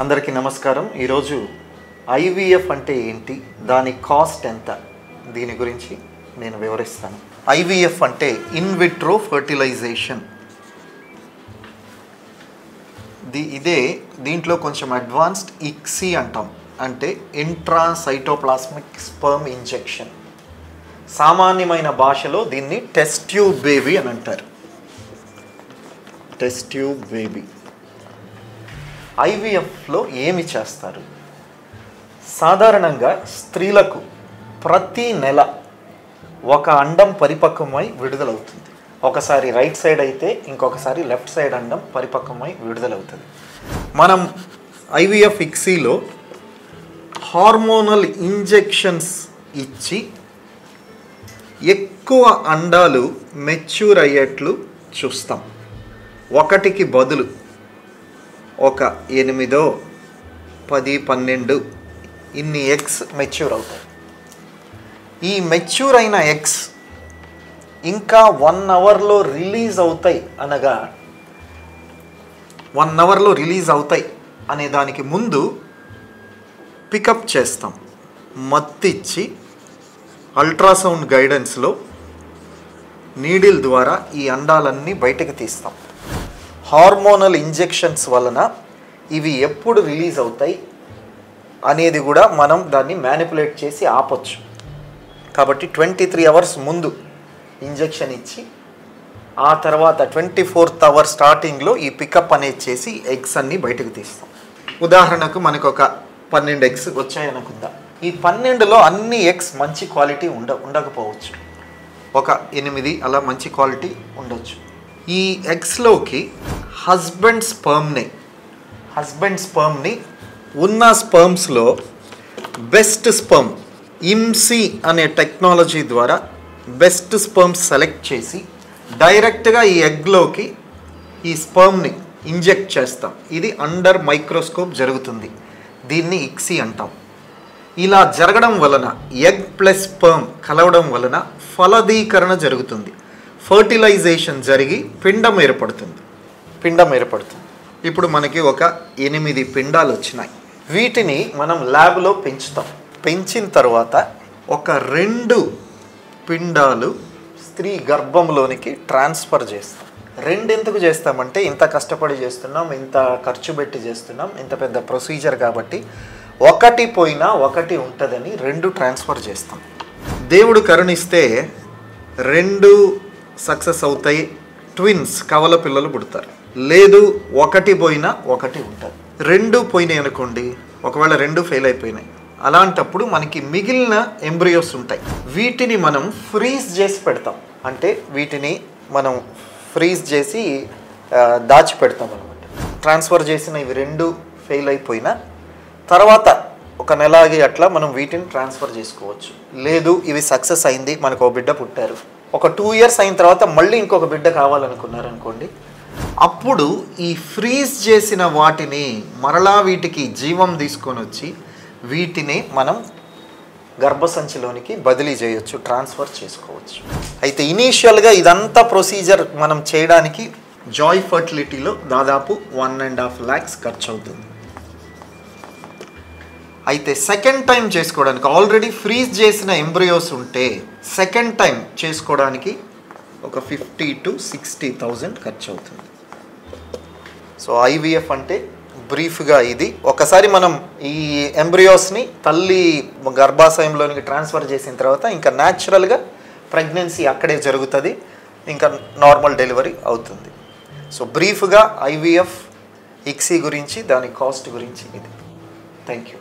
అందరికీ నమస్కారం. ఈరోజు ఐవీఎఫ్ అంటే ఏంటి, దాని కాస్ట్ ఎంత, దీని గురించి నేను వివరిస్తాను. ఐవీఎఫ్ అంటే ఇన్ విట్రో ఫర్టిలైజేషన్. దీంట్లో కొంచెం అడ్వాన్స్డ్ ఇక్సీ అంటాం, అంటే ఇంట్రాసైటోప్లాస్మిక్ స్పర్మ్ ఇంజెక్షన్. సామాన్యమైన భాషలో దీన్ని టెస్ట్ ట్యూబ్ బేబీ అని అంటారు. Test tube baby. ఐవీఎఫ్లో ఏమి చేస్తారు? సాధారణంగా స్త్రీలకు ప్రతి నెల ఒక అండం పరిపక్వమై విడుదలవుతుంది. ఒకసారి రైట్ సైడ్ అయితే ఇంకొకసారి లెఫ్ట్ సైడ్ అండం పరిపక్వమై విడుదలవుతుంది. మనం ఐవీఎఫ్ ఇక్సీలో హార్మోనల్ ఇంజెక్షన్స్ ఇచ్చి ఎక్కువ అండాలు మెచ్యూర్ అయ్యేట్లు చూస్తాం. ఒకటికి బదులు ఒక 8, 10, 12 ఇన్ని ఎగ్స్ మెచ్యూర్ అవుతాయి. ఈ మెచ్యూర్ అయిన ఎగ్స్ ఇంకా 1 అవర్లో రిలీజ్ అవుతాయి, అనగా 1 అవర్లో రిలీజ్ అవుతాయి అనే దానికి ముందు పికప్ చేస్తాం. మత్తిచ్చి అల్ట్రాసౌండ్ గైడెన్స్లో నీడిల్ ద్వారా ఈ అండాలన్నీ బయటకు తీస్తాం. హార్మోనల్ ఇంజెక్షన్స్ వలన ఇవి ఎప్పుడు రిలీజ్ అవుతాయి అనేది కూడా మనం దాన్ని మ్యానిపులేట్ చేసి ఆపొచ్చు. కాబట్టి 23 అవర్స్ ముందు ఇంజెక్షన్ ఇచ్చి ఆ తర్వాత 24th అవర్ స్టార్టింగ్లో ఈ పికప్ అనేది చేసి ఎగ్స్ అన్నీ బయటకు తీస్తాం. ఉదాహరణకు మనకు ఒక 12 ఎగ్స్ వచ్చాయనుకుందాం. ఈ 12లో అన్ని ఎగ్స్ మంచి క్వాలిటీ ఉండకపోవచ్చు. ఒక 8 అలా మంచి క్వాలిటీ ఉండొచ్చు. ఈ ఎగ్స్లోకి హస్బెండ్ స్పర్మ్ని ఉన్న స్పర్మ్స్లో బెస్ట్ స్పర్మ్ ఇమ్సీ అనే టెక్నాలజీ ద్వారా బెస్ట్ స్పర్మ్స్ సెలెక్ట్ చేసి డైరెక్ట్గా ఈ ఎగ్లోకి ఈ స్పర్మ్ని ఇంజెక్ట్ చేస్తాం. ఇది అండర్ మైక్రోస్కోప్ జరుగుతుంది. దీన్ని ఇక్సీ అంటాం. ఇలా జరగడం వలన ఎగ్ ప్లస్ స్పర్మ్ కలవడం వలన ఫలదీకరణ జరుగుతుంది. ఫర్టిలైజేషన్ జరిగి పిండం ఏర్పడుతుంది. ఇప్పుడు మనకి ఒక 8 పిండాలు వచ్చినాయి. వీటిని మనం ల్యాబ్లో పెంచుతాం. పెంచిన తర్వాత ఒక 2 పిండాలు స్త్రీ గర్భంలోనికి ట్రాన్స్ఫర్ చేస్తాం. 2 ఎందుకు చేస్తామంటే ఇంత కష్టపడి చేస్తున్నాం, ఇంత ఖర్చు పెట్టి చేస్తున్నాం, ఇంత పెద్ద ప్రొసీజర్ కాబట్టి ఒకటి పోయినా ఒకటి ఉంటుందని 2 ట్రాన్స్ఫర్ చేస్తాం. దేవుడు కరుణిస్తే 2 సక్సెస్ అవుతాయి, ట్విన్స్ కవల పిల్లలు పుడతారు. లేదు ఒకటి పోయినా ఒకటి ఉంటుంది. 2 పోయినాయి అనుకోండి, ఒకవేళ 2 ఫెయిల్ అయిపోయినాయి, అలాంటప్పుడు మనకి మిగిలిన ఎంబ్రియోస్ ఉంటాయి. వీటిని మనం ఫ్రీజ్ చేసి పెడతాం. అంటే వీటిని మనం ఫ్రీజ్ చేసి దాచిపెడతాం అనమాట. ట్రాన్స్ఫర్ చేసిన ఇవి 2 ఫెయిల్ అయిపోయినా తర్వాత ఒక నెలకి అట్లా మనం వీటిని ట్రాన్స్ఫర్ చేసుకోవచ్చు. లేదు ఇవి సక్సెస్ అయింది, మనకు ఒక బిడ్డ పుట్టారు, ఒక 2 ఇయర్స్ అయిన తర్వాత మళ్ళీ ఇంకొక బిడ్డ కావాలనుకున్నారనుకోండి, అప్పుడు ఈ ఫ్రీజ్ చేసిన వాటిని మరలా వీటికి జీవం తీసుకొని వచ్చి వీటిని మనం గర్భసంచిలోనికి బదిలీ చేయొచ్చు, ట్రాన్స్ఫర్ చేసుకోవచ్చు. అయితే ఇనీషియల్గా ఇదంతా ప్రొసీజర్ మనం చేయడానికి జాయ్ ఫర్టిలిటీలో దాదాపు 1.5 lakhs ఖర్చు అవుతుంది. అయితే సెకండ్ టైం చేసుకోవడానికి ఆల్రెడీ ఫ్రీజ్ చేసిన ఎంబ్రియోస్ ఉంటే సెకండ్ టైం చేసుకోవడానికి ఒక 50,000 to 60,000 ఖర్చు అవుతుంది. సో ఐవీఎఫ్ అంటే బ్రీఫ్గా ఇది. ఒకసారి మనం ఈ ఎంబ్రియోస్ని తల్లి గర్భాశయంలోనికి ట్రాన్స్ఫర్ చేసిన తర్వాత ఇంకా న్యాచురల్గా ప్రెగ్నెన్సీ అక్కడే జరుగుతుంది, ఇంకా నార్మల్ డెలివరీ అవుతుంది. సో బ్రీఫ్గా ఐవీఎఫ్ ఇక్సీ గురించి, దాని కాస్ట్ గురించి ఇది. Thank you.